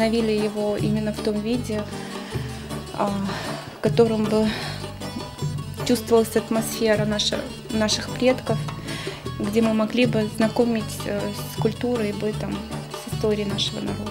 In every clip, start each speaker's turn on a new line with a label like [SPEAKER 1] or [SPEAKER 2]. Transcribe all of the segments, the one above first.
[SPEAKER 1] восстановили его именно в том виде, в котором бы чувствовалась атмосфера наших предков, где мы могли бы знакомить с культурой и бытом, с историей нашего народа.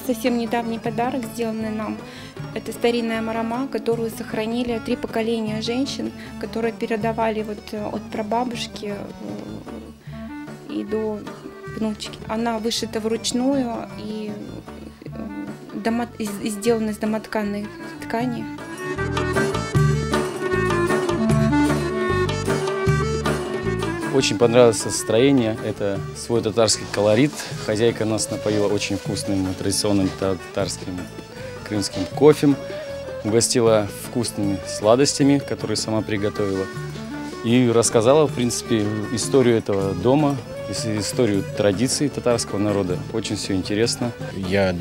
[SPEAKER 1] Совсем недавний подарок, сделанный нам, это старинная марама, которую сохранили 3 поколения женщин, которые передавали от прабабушки и до внучки. Она вышита вручную и сделана из домотканной ткани.
[SPEAKER 2] Очень понравилось настроение, это свой татарский колорит. Хозяйка нас напоила очень вкусным традиционным татарским крымским кофе, угостила вкусными сладостями, которые сама приготовила, и рассказала, в принципе, историю этого дома, историю традиций татарского народа. Очень все интересно.
[SPEAKER 3] Я,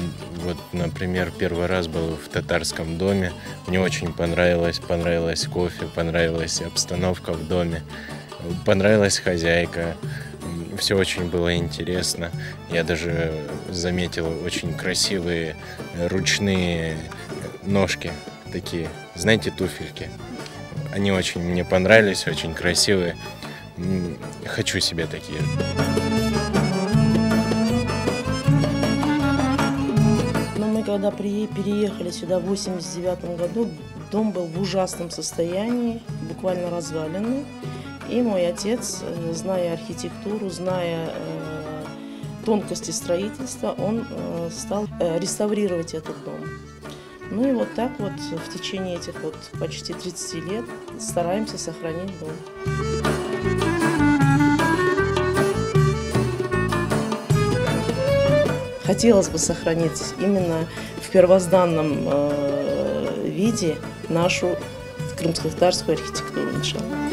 [SPEAKER 3] например, первый раз был в татарском доме, мне очень понравилось кофе, понравилась обстановка в доме. Понравилась хозяйка, все очень было интересно. Я даже заметил очень красивые ручные ножки, такие, знаете, туфельки. Они очень мне понравились, очень красивые. Хочу себе такие.
[SPEAKER 4] Но мы когда переехали сюда в 1989 году, дом был в ужасном состоянии, буквально разваленный. И мой отец, зная архитектуру, зная тонкости строительства, он стал реставрировать этот дом. Ну и вот так вот в течение этих почти 30 лет стараемся сохранить дом. Хотелось бы сохранить именно в первозданном виде нашу крымско-татарскую архитектуру, иншаллах.